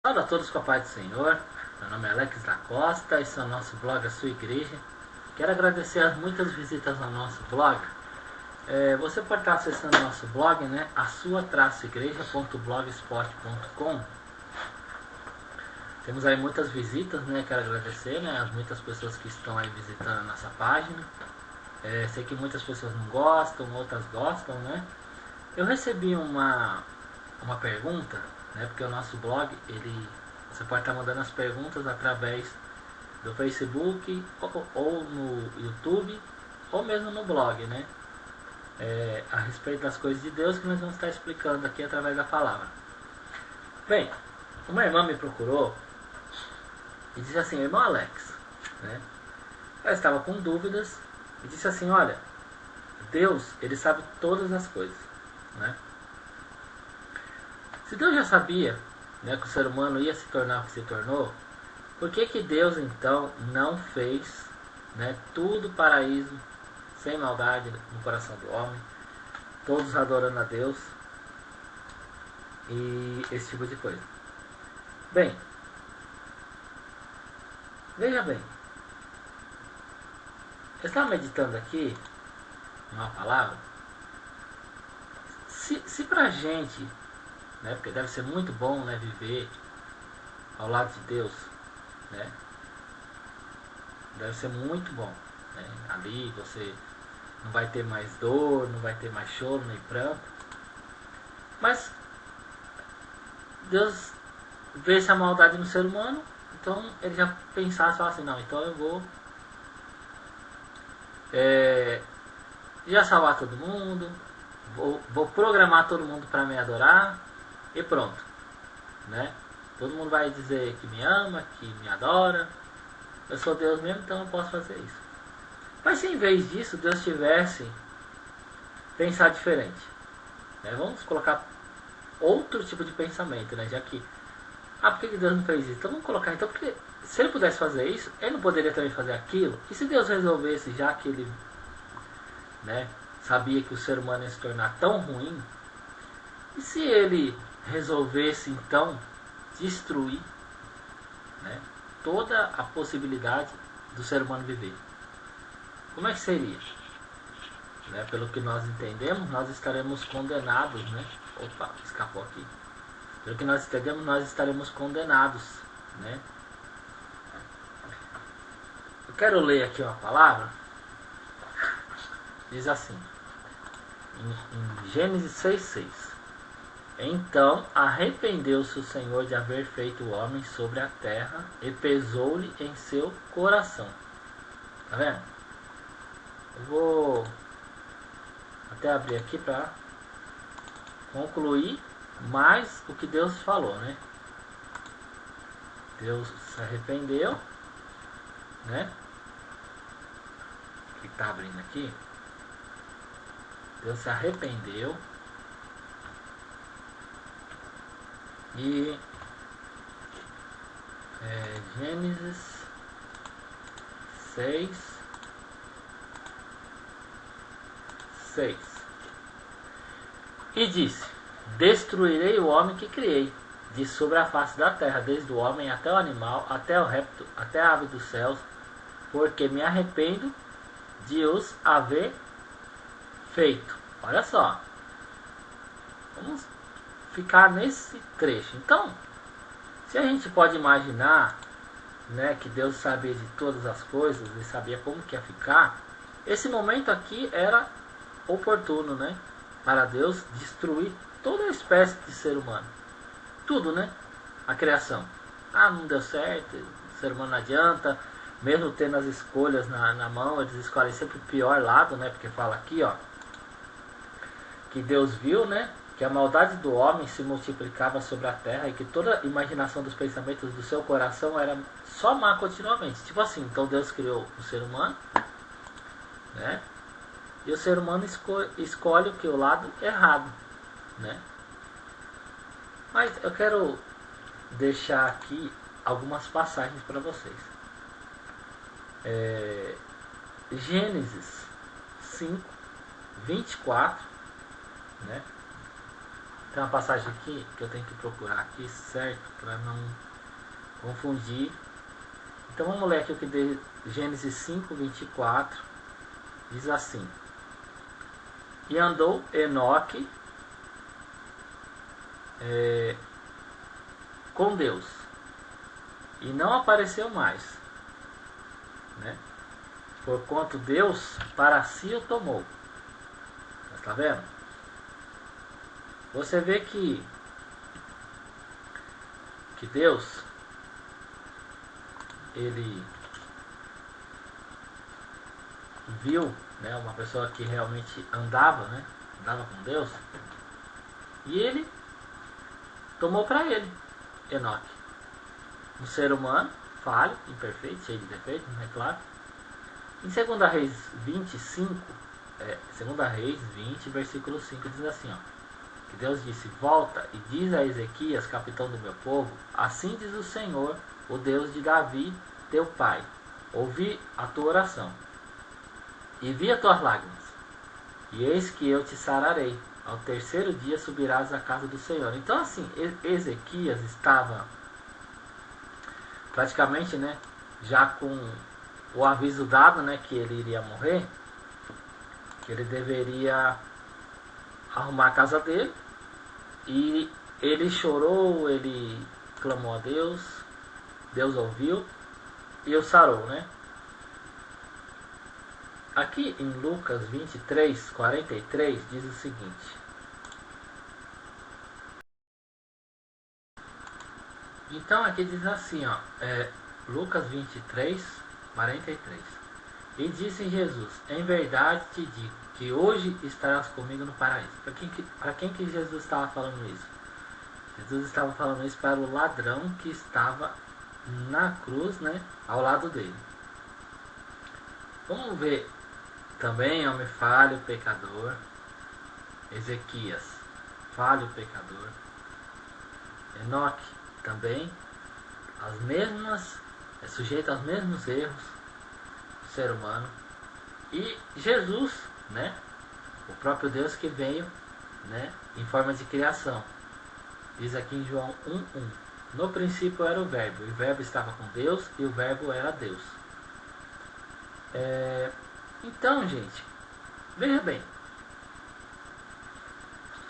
Salve a todos com a paz do Senhor. Meu nome é Alex da Costa, esse é o nosso blog A Sua Igreja. Quero agradecer as muitas visitas ao nosso blog. Você pode estar acessando o nosso blog, né? asua-igreja.blogspot.com. Temos aí muitas visitas, né? Quero agradecer, né, as muitas pessoas que estão aí visitando a nossa página. Sei que muitas pessoas não gostam, outras gostam, né? Eu recebi uma pergunta, né? Porque o nosso blog, você pode estar mandando as perguntas através do Facebook ou no YouTube ou mesmo no blog, né? A respeito das coisas de Deus que nós vamos estar explicando aqui através da palavra. Bem, uma irmã me procurou e disse assim: irmão Alex, né? Ela estava com dúvidas e disse assim: olha, Deus, ele sabe todas as coisas, né? Se Deus já sabia, né, que o ser humano ia se tornar o que se tornou, por que Deus então não fez, né, tudo paraíso, sem maldade no coração do homem, todos adorando a Deus e esse tipo de coisa? Bem, veja bem, eu estava meditando aqui uma palavra. Se pra gente, né, porque deve ser muito bom, né, viver ao lado de Deus, né? Deve ser muito bom, né? Ali você não vai ter mais dor, não vai ter mais choro nem pranto. Mas Deus vê essa maldade no ser humano, então ele já pensasse e falasse assim: não, então eu vou já salvar todo mundo, vou programar todo mundo para me adorar e pronto, né? Todo mundo vai dizer que me ama, que me adora, eu sou Deus mesmo, então eu posso fazer isso. Mas se em vez disso Deus tivesse pensado diferente, né? Vamos colocar outro tipo de pensamento, né? Já que, por que Deus não fez isso? Então vamos colocar, então, porque se ele pudesse fazer isso, ele não poderia também fazer aquilo? E se Deus resolvesse, já que ele, né, sabia que o ser humano ia se tornar tão ruim, e se ele resolvesse então destruir, né, toda a possibilidade do ser humano viver? Como é que seria? Né, pelo que nós entendemos, nós estaremos condenados, né? Opa, escapou aqui. Pelo que nós entendemos, nós estaremos condenados, né? Eu quero ler aqui uma palavra. Diz assim, em Gênesis 6,6: então arrependeu-se o Senhor de haver feito o homem sobre a terra e pesou-lhe em seu coração. Tá vendo? Eu vou até abrir aqui para concluir mais o que Deus falou, né? Deus se arrependeu, né? Que tá abrindo aqui. Deus se arrependeu e Gênesis 6:6 e disse: destruirei o homem que criei de sobre a face da terra, desde o homem até o animal, até o réptil, até a ave dos céus, porque me arrependo de os haver feito. Olha só, vamos ficar nesse trecho. Então, se a gente pode imaginar, né, que Deus sabia de todas as coisas e sabia como que ia ficar, esse momento aqui era oportuno, né, para Deus destruir toda a espécie de ser humano. Tudo, né? A criação. Não deu certo, o ser humano não adianta, mesmo tendo as escolhas na mão, eles escolhem sempre o pior lado, né? Porque fala aqui, ó, que Deus viu, né, que a maldade do homem se multiplicava sobre a terra e que toda a imaginação dos pensamentos do seu coração era só má continuamente. Tipo assim, então Deus criou o ser humano, né? E o ser humano escolhe o que? O lado errado, né? Mas eu quero deixar aqui algumas passagens para vocês. Gênesis 5:24, né? Tem uma passagem aqui que eu tenho que procurar aqui, certo? Para não confundir. Então vamos ler aqui o que de Gênesis 5, 24. Diz assim: E andou Enoque com Deus, e não apareceu mais, né? Porquanto Deus para si o tomou. Está vendo? Você vê que Deus, ele viu, né, uma pessoa que realmente andava com Deus, e ele tomou para ele Enoque, um ser humano falho, imperfeito, cheio de defeitos, não é claro. Em 2 Reis 25, 2 Reis 20, versículo 5, diz assim, ó, que Deus disse: Volta e diz a Ezequias, capitão do meu povo, assim diz o Senhor, o Deus de Davi, teu pai, ouvi a tua oração, e vi as tuas lágrimas, e eis que eu te sararei. Ao terceiro dia subirás à casa do Senhor. Então assim, Ezequias estava praticamente, né, já com o aviso dado, né, que ele iria morrer, que ele deveria arrumar a casa dele, e ele chorou, ele clamou a Deus, Deus ouviu e o sarou, né? Aqui em Lucas 23, 43 diz o seguinte: então aqui diz assim, ó, Lucas 23, 43. E disse Jesus: Em verdade te digo que hoje estarás comigo no paraíso. Para quem que Jesus estava falando isso? Jesus estava falando isso para o ladrão que estava na cruz, né, ao lado dele. Vamos ver também, homem falho, pecador. Ezequias, falho, pecador. Enoque também, sujeito aos mesmos erros do ser humano. E Jesus, né, o próprio Deus que veio, né, em forma de criação. Diz aqui em João 1:1: No princípio era o Verbo, e o Verbo estava com Deus, e o Verbo era Deus. Então, gente, veja bem,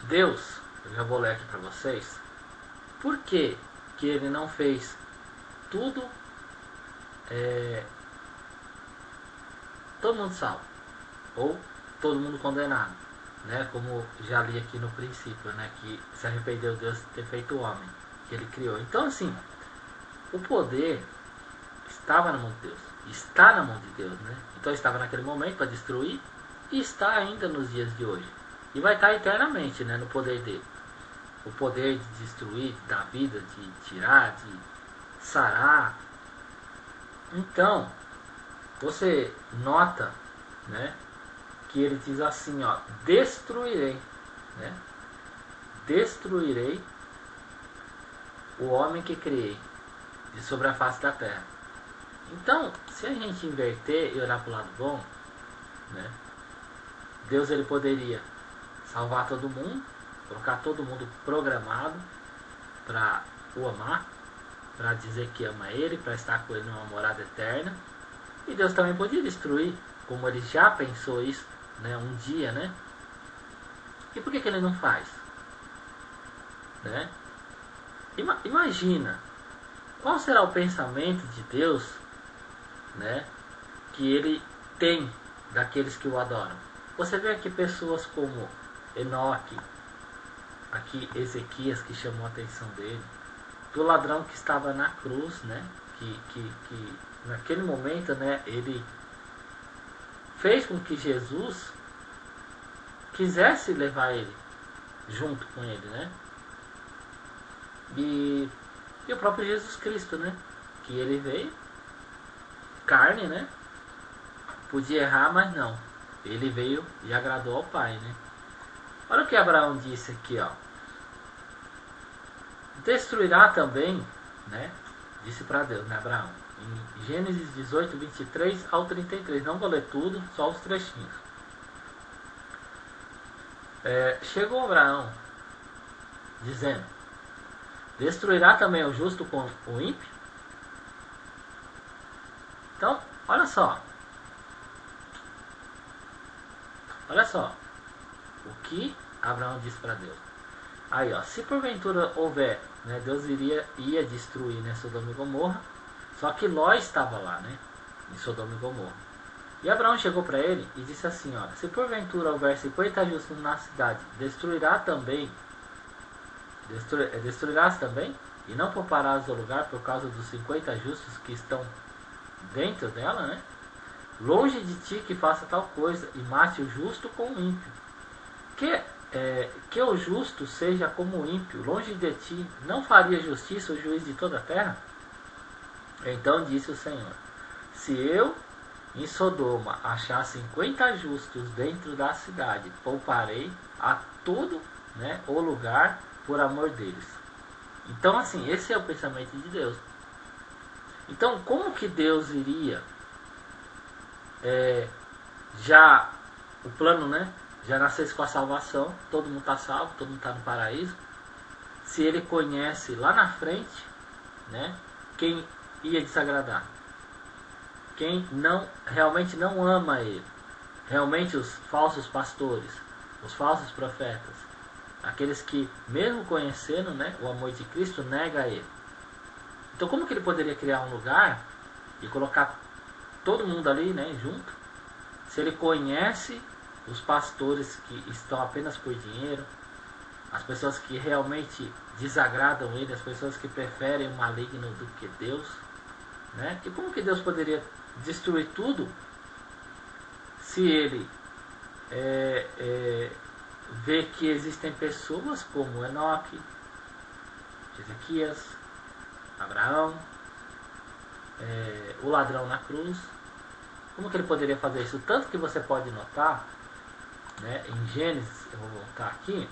Deus, eu já vou ler aqui para vocês, por que ele não fez tudo, todo mundo salvo, ou todo mundo condenado, né? Como já li aqui no princípio, né? Que se arrependeu Deus de ter feito o homem que ele criou. Então, assim, o poder estava na mão de Deus, está na mão de Deus, né? Então estava naquele momento para destruir, e está ainda nos dias de hoje, e vai estar eternamente, né, no poder dele. O poder de destruir, de dar vida, de tirar, de sarar. Então, você nota, né, que ele diz assim, ó, destruirei, né? Destruirei o homem que criei de sobre a face da terra. Então, se a gente inverter e olhar para o lado bom, né, Deus ele poderia salvar todo mundo, colocar todo mundo programado para o amar, para dizer que ama ele, para estar com ele numa morada eterna. E Deus também podia destruir, como ele já pensou isso, né, um dia, né? E por que ele não faz? Né? Imagina, qual será o pensamento de Deus, né, que ele tem daqueles que o adoram? Você vê aqui pessoas como Enoque, aqui Ezequias, que chamou a atenção dele, do ladrão que estava na cruz, né, que naquele momento, né, ele fez com que Jesus quisesse levar ele junto com ele, né? E o próprio Jesus Cristo, né, que ele veio carne, né, podia errar, mas não, ele veio e agradou ao Pai, né? Olha o que Abraão disse aqui, ó: destruirá também, né, disse para Deus, né, Abraão, em Gênesis 18, 23 ao 33. Não vou ler tudo, só os trechinhos. Chegou Abraão dizendo: destruirá também o justo com o ímpio? Então, olha só. Olha só o que Abraão disse para Deus. Aí, ó, se porventura houver, né, Deus ia destruir, né, Sodoma e Gomorra, só que Ló estava lá, né, em Sodoma e Gomorra. E Abraão chegou para ele e disse assim: olha, se porventura houver 50 justos na cidade, destruirás também, e não pouparás o lugar por causa dos 50 justos que estão dentro dela, né? Longe de ti que faça tal coisa, e mate o justo com o ímpio. Que o justo seja como o ímpio, longe de ti, não faria justiça o juiz de toda a terra? Então disse o Senhor: se eu em Sodoma achar 50 justos dentro da cidade, pouparei a todo, né, o lugar por amor deles. Então, assim, esse é o pensamento de Deus. Então, como que Deus iria já o plano, né, já nascesse com a salvação, todo mundo está salvo, todo mundo está no paraíso, se ele conhece lá na frente, né, quem ia desagradar, quem realmente não ama ele, realmente os falsos pastores, os falsos profetas, aqueles que mesmo conhecendo, né, o amor de Cristo, nega ele. Então como que ele poderia criar um lugar e colocar todo mundo ali, né, junto, se ele conhece os pastores que estão apenas por dinheiro, as pessoas que realmente desagradam ele, as pessoas que preferem o maligno do que Deus, né? E como que Deus poderia destruir tudo se ele vê que existem pessoas como Enoque, Ezequias, Abraão, o ladrão na cruz? Como que ele poderia fazer isso? Tanto que você pode notar, né, em Gênesis, eu vou voltar aqui,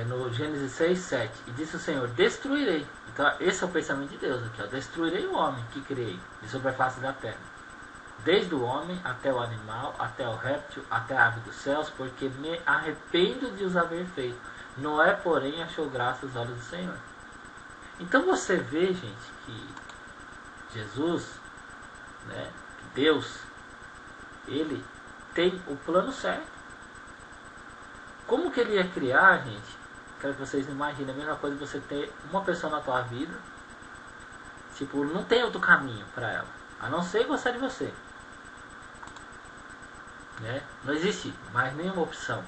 no Gênesis 6, 7, e disse o Senhor: destruirei. Então esse é o pensamento de Deus aqui, ó, destruirei o homem que criei de sobre a face da terra, desde o homem até o animal, até o réptil, até a ave dos céus, porque me arrependo de os haver feito. Noé, porém, achou graça aos olhos do Senhor. Então você vê, gente, que Jesus, né, que Deus, ele tem o plano certo. Como que ele ia criar, gente? Quero que vocês imaginem a mesma coisa, você ter uma pessoa na tua vida, tipo, não tem outro caminho para ela, a não ser gostar de você, né? Não existe mais nenhuma opção.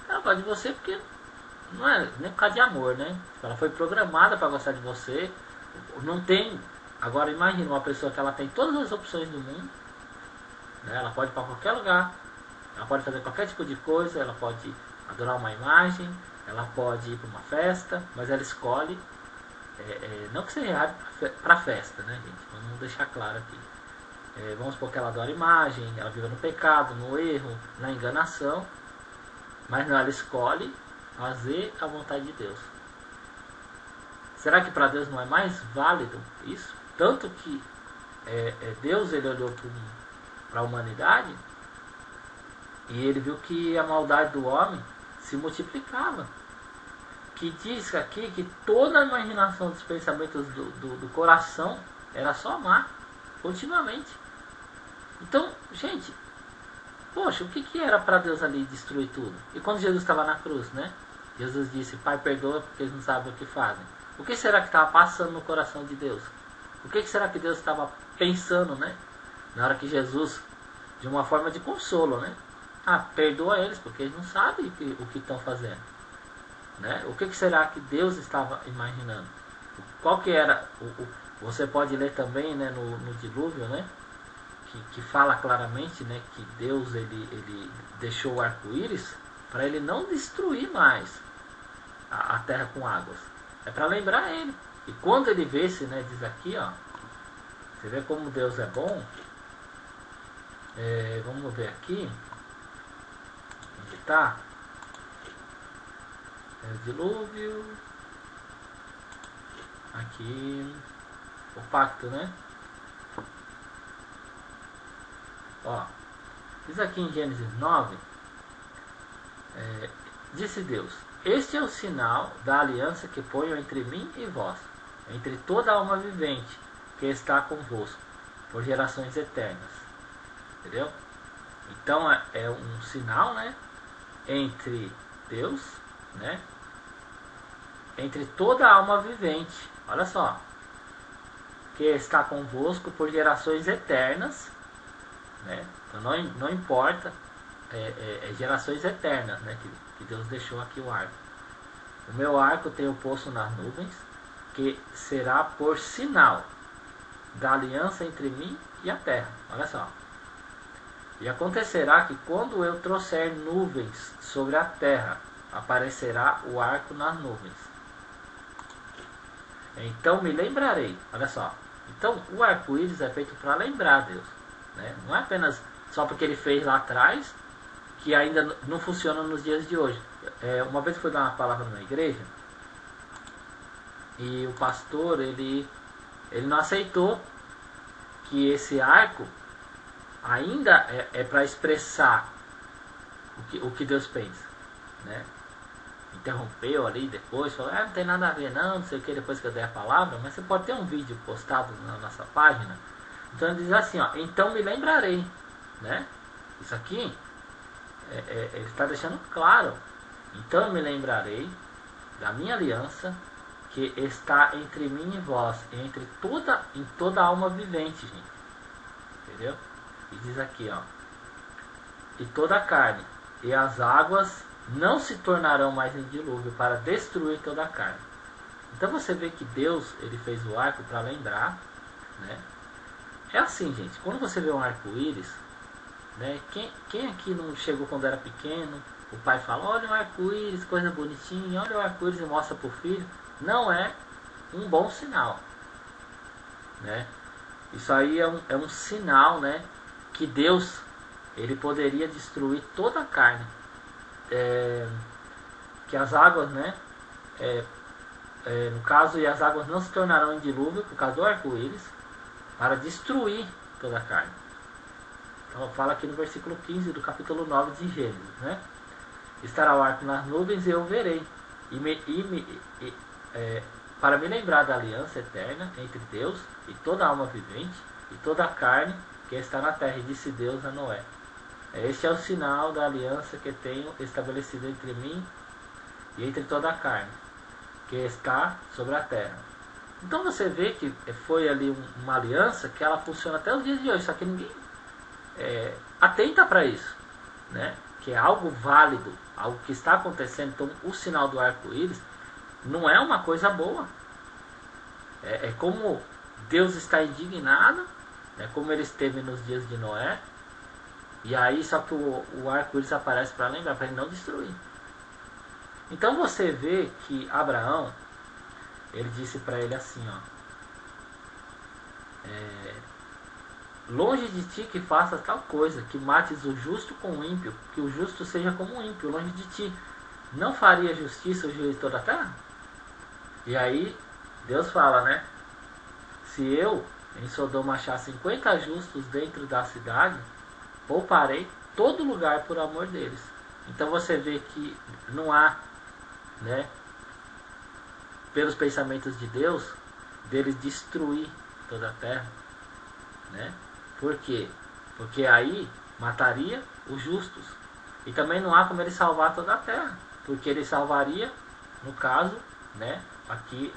Ela gosta de você porque não é nem por causa de amor, né? Ela foi programada para gostar de você. Não tem. Agora imagine uma pessoa que ela tem todas as opções do mundo, né? Ela pode ir para qualquer lugar, ela pode fazer qualquer tipo de coisa, ela pode adorar uma imagem, ela pode ir para uma festa, mas ela escolhe, não que seja errado para festa, né, gente? Vamos deixar claro aqui. Vamos supor que ela adora imagem, ela vive no pecado, no erro, na enganação, mas não, ela escolhe fazer a vontade de Deus. Será que para Deus não é mais válido isso? Tanto que Deus, ele olhou para a humanidade e ele viu que a maldade do homem se multiplicava. Que diz aqui que toda a imaginação dos pensamentos do coração era só má, continuamente. Então, gente, poxa, o que era para Deus ali destruir tudo? E quando Jesus estava na cruz, né? Jesus disse: Pai, perdoa porque eles não sabem o que fazem. O que será que estava passando no coração de Deus? O que será que Deus estava pensando, né? Na hora que Jesus, de uma forma de consolo, né? Perdoa eles porque eles não sabem o que estão fazendo, né? O que será que Deus estava imaginando? Qual que era você pode ler também, né, no dilúvio, né? Que fala claramente, né, que Deus ele deixou o arco-íris para ele não destruir mais a terra com águas. É para lembrar ele. E quando ele vê-se, né, diz aqui, ó, você vê como Deus é bom. Vamos ver aqui onde está o dilúvio. Aqui o pacto, né? Ó, diz aqui em Gênesis 9, Disse Deus: este é o sinal da aliança que ponho entre mim e vós, entre toda alma vivente que está convosco, por gerações eternas. Entendeu? Então é um sinal, né, entre Deus, né, entre toda alma vivente. Olha só, que está convosco por gerações eternas, né? Então não importa, gerações eternas, né, que Deus deixou aqui o arco. O meu arco tenho posto nas nuvens, que será por sinal da aliança entre mim e a terra. Olha só. E acontecerá que quando eu trouxer nuvens sobre a terra, aparecerá o arco nas nuvens. Então me lembrarei. Olha só. Então o arco-íris é feito para lembrar Deus, né? Não é apenas só porque ele fez lá atrás, que ainda não funciona nos dias de hoje. Uma vez eu fui dar uma palavra numa igreja, e o pastor ele não aceitou que esse arco ainda é para expressar o que Deus pensa, né? Interrompeu ali depois, falou, não tem nada a ver não sei o que, depois que eu der a palavra, mas você pode ter um vídeo postado na nossa página. Então ele diz assim, ó, então me lembrarei, né? Isso aqui ele está deixando claro. Então eu me lembrarei da minha aliança que está entre mim e vós, entre toda alma vivente, gente. Entendeu? E diz aqui, ó, e toda a carne, e as águas não se tornarão mais em dilúvio para destruir toda a carne. Então você vê que Deus ele fez o arco para lembrar, né? É assim, gente, quando você vê um arco-íris, né? Quem aqui não chegou quando era pequeno, o pai fala, olha o arco-íris, coisa bonitinha, olha o arco-íris e mostra para o filho, não é um bom sinal, né? Isso aí é um sinal, né, que Deus ele poderia destruir toda a carne, que as águas, né, no caso, e as águas não se tornarão em dilúvio por causa do arco-íris para destruir toda a carne. Então fala aqui no versículo 15 do capítulo 9 de Gênesis, né? Estará o arco nas nuvens e eu verei, para me lembrar da aliança eterna entre Deus e toda alma vivente e toda a carne que está na terra. E disse Deus a Noé: este é o sinal da aliança que tenho estabelecido entre mim e entre toda a carne que está sobre a terra. Então você vê que foi ali uma aliança que ela funciona até os dias de hoje, só que ninguém atenta para isso, né? Que é algo válido, algo que está acontecendo. Então o sinal do arco-íris não é uma coisa boa. É como Deus está indignado, né, como ele esteve nos dias de Noé. E aí só que o arco-íris aparece para lembrar, para ele não destruir. Então você vê que Abraão, ele disse para ele assim, ó, longe de ti que faças tal coisa, que mates o justo com o ímpio, que o justo seja como o ímpio, longe de ti. Não faria justiça o juiz de toda a terra? E aí Deus fala, né? Se eu em Sodoma achar 50 justos dentro da cidade, pouparei todo lugar por amor deles. Então você vê que não há, né, pelos pensamentos de Deus, dele destruir toda a terra, né? Por quê? Porque aí mataria os justos. E também não há como ele salvar toda a terra, porque ele salvaria, no caso, né, aqui,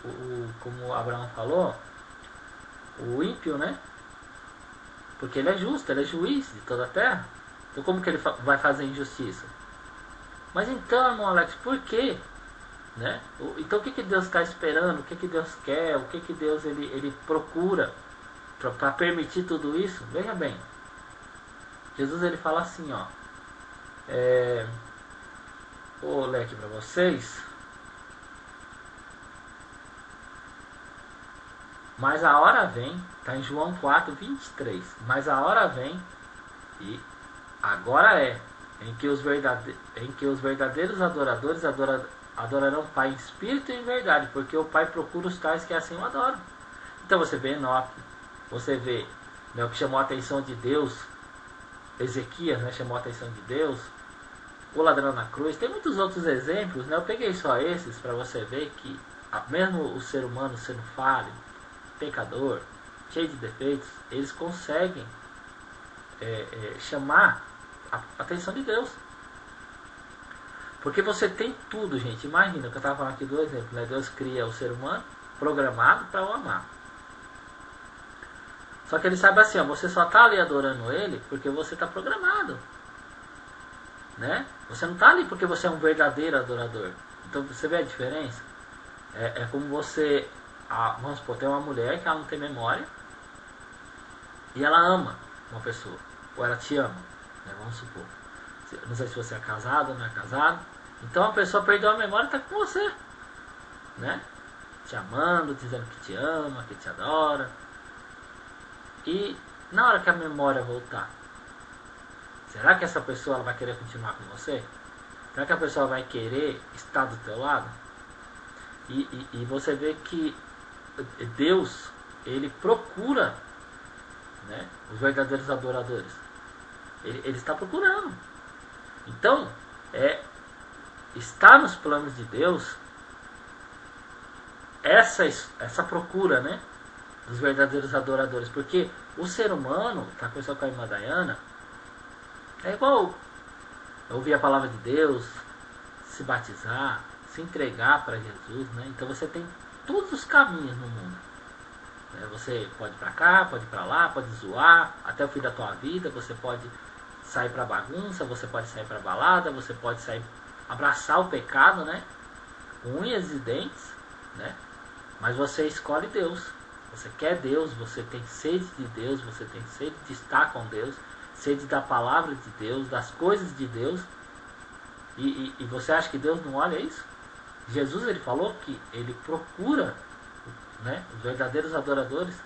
como Abraão falou, o ímpio, né? Porque ele é justo, ele é juiz de toda a terra. Então como que ele vai fazer injustiça? Mas então, irmão Alex, por quê? Né? Então o que Deus está esperando? O que Deus quer? O que Deus ele procura para permitir tudo isso? Veja bem, Jesus ele fala assim, ó, vou ler aqui para vocês. Mas a hora vem, está em João 4, 23. Mas a hora vem, e agora em que os verdadeiros adoradores adorarão o Pai em espírito e em verdade, porque o Pai procura os tais que assim o adoram. Então você vê Enoque, você vê, né, o que chamou a atenção de Deus, Ezequias, né, chamou a atenção de Deus, o ladrão na cruz, tem muitos outros exemplos, né? Eu peguei só esses para você ver que mesmo o ser humano sendo falho, pecador, cheio de defeitos, eles conseguem chamar a atenção de Deus. Porque você tem tudo, gente. Imagina, que eu estava falando aqui do exemplo, né? Deus cria o ser humano programado para o amar. Só que ele sabe assim, ó, você só está ali adorando ele porque você está programado. Né? Você não está ali porque você é um verdadeiro adorador. Então você vê a diferença? É como você... vamos supor, tem uma mulher que ela não tem memória e ela ama uma pessoa. Ou ela te ama. Né? Vamos supor. Não sei se você é casado ou não é casado. Então a pessoa perdeu a memória e está com você. Né? Te amando, dizendo que te ama, que te adora. E na hora que a memória voltar, será que essa pessoa ela vai querer continuar com você? Será que a pessoa vai querer estar do teu lado? E você vê que Deus, ele procura, né, os verdadeiros adoradores. Ele está procurando. Então, está nos planos de Deus essa procura, né, dos verdadeiros adoradores. Porque o ser humano, está conversando com a irmã Dayana, é igual ouvir a palavra de Deus, se batizar, se entregar para Jesus, né? Então você tem todos os caminhos no mundo. Você pode ir para cá, pode ir para lá, pode zoar até o fim da tua vida, você pode sair para bagunça, você pode sair para balada, você pode sair abraçar o pecado, né? Com unhas e dentes, né? Mas você escolhe Deus. Você quer Deus, você tem sede de Deus, você tem sede de estar com Deus, sede da palavra de Deus, das coisas de Deus. E você acha que Deus não olha isso? Jesus, ele falou que ele procura, né, os verdadeiros adoradores.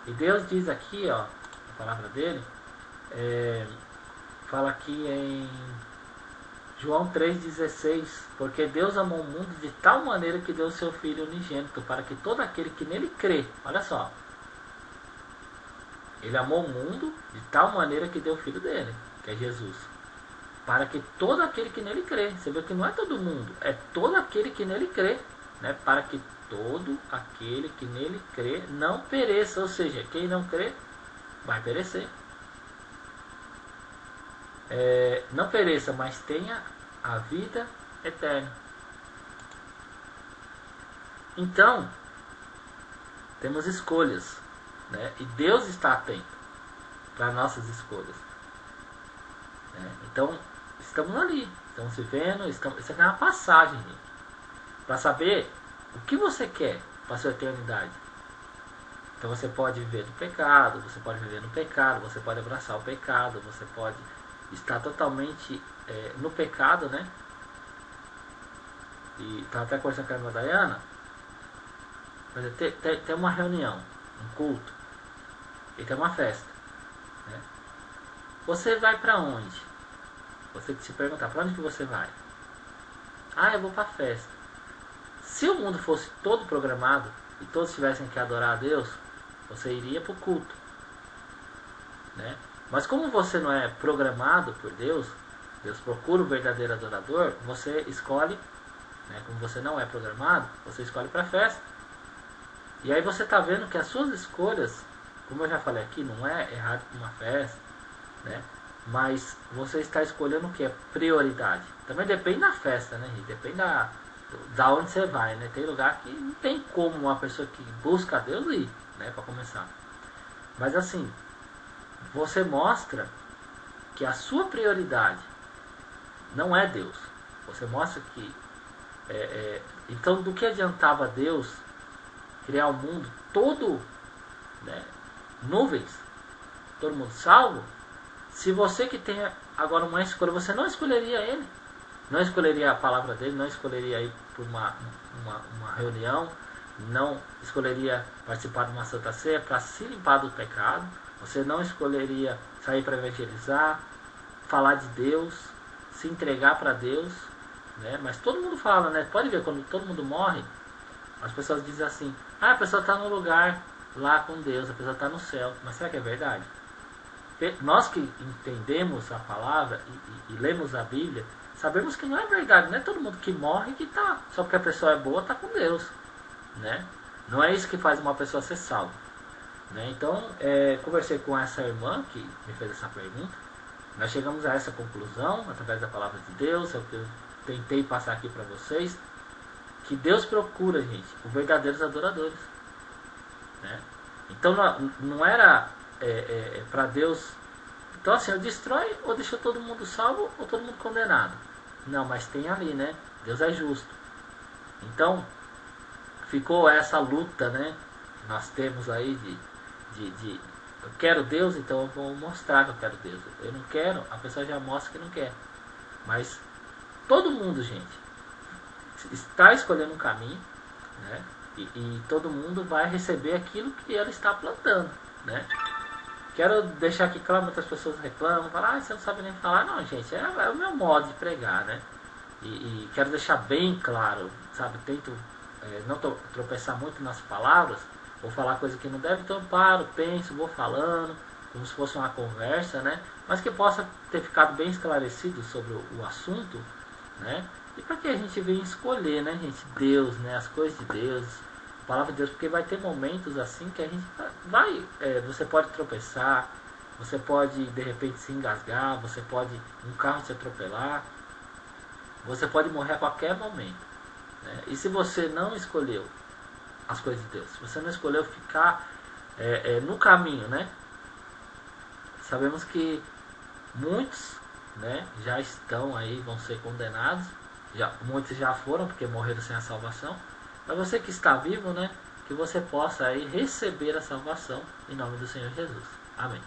E Deus diz aqui, ó, a palavra dele, fala aqui em João 3,16, porque Deus amou o mundo de tal maneira que deu o seu Filho unigênito, para que todo aquele que nele crê, olha só, ele amou o mundo de tal maneira que deu o Filho dele, que é Jesus, para que todo aquele que nele crê, você vê que não é todo mundo, é todo aquele que nele crê, né? Para que todo aquele que nele crê não pereça, ou seja, quem não crê vai perecer. Não pereça, mas tenha a vida eterna. Então, temos escolhas, né? E Deus está atento para nossas escolhas, né? Então, estamos ali, estamos vivendo, isso aqui é uma passagem, para saber o que você quer para a sua eternidade. Então você pode viver do pecado, você pode viver no pecado, você pode abraçar o pecado, você pode estar totalmente no pecado, né? E estava até conversando com a irmã Dayana, tem uma reunião, um culto, e tem uma festa, né? Você vai para onde? Você se perguntar, para onde que você vai? Ah, eu vou para a festa. Se o mundo fosse todo programado e todos tivessem que adorar a Deus, você iria para o culto, né? Mas como você não é programado por Deus, Deus procura o verdadeiro adorador, você escolhe, né? Como você não é programado, você escolhe para a festa. E aí você está vendo que as suas escolhas, como eu já falei aqui, não é errado uma festa, né? Mas você está escolhendo o que é prioridade. Também depende da festa, né? Depende da onde você vai, né? Tem lugar que não tem como uma pessoa que busca a Deus ir, né? Para começar. Mas assim, você mostra que a sua prioridade não é Deus. Você mostra que então do que adiantava Deus criar o mundo todo, né, nuvens, todo mundo salvo, se você que tem agora uma escolha, você não escolheria ele, não escolheria a palavra dele, não escolheria ir para uma reunião, não escolheria participar de uma santa ceia para se limpar do pecado, você não escolheria sair para evangelizar, falar de Deus, se entregar para Deus, né? Mas todo mundo fala, né? Pode ver, quando todo mundo morre, as pessoas dizem assim, a pessoa está no lugar lá com Deus, a pessoa está no céu. Mas será que é verdade? nós que entendemos a palavra e lemos a Bíblia, sabemos que não é verdade, não é todo mundo que morre que tá, só porque a pessoa é boa, está com Deus, né? Não é isso que faz uma pessoa ser salva, né? Então, conversei com essa irmã que me fez essa pergunta, nós chegamos a essa conclusão, através da palavra de Deus, é o que eu tentei passar aqui para vocês, que Deus procura, gente, os verdadeiros adoradores, né? Então, não era para Deus... Então assim, eu destrói ou deixa todo mundo salvo ou todo mundo condenado? Não, mas tem ali, né? Deus é justo. Então, ficou essa luta, né? Nós temos aí de eu quero Deus, então eu vou mostrar que eu quero Deus. Eu não quero, a pessoa já mostra que não quer. Mas todo mundo, gente, está escolhendo um caminho, né? E todo mundo vai receber aquilo que ela está plantando, né? Quero deixar aqui claro, muitas pessoas reclamam, falam, você não sabe nem falar. Não, gente, é o meu modo de pregar, né? E quero deixar bem claro, sabe? Tento não tropeçar muito nas palavras, ou falar coisa que não deve, então eu paro, penso, vou falando, como se fosse uma conversa, né? Mas que possa ter ficado bem esclarecido sobre o assunto, né? E para que a gente venha escolher, né, gente? Deus, né? As coisas de Deus, a palavra de Deus, porque vai ter momentos assim que a gente vai, você pode tropeçar, você pode de repente se engasgar, você pode um carro te atropelar, você pode morrer a qualquer momento, né? E se você não escolheu as coisas de Deus, se você não escolheu ficar no caminho, né? Sabemos que muitos, né, já estão aí, vão ser condenados, muitos já foram porque morreram sem a salvação. Mas você que está vivo, né, que você possa aí receber a salvação em nome do Senhor Jesus. Amém.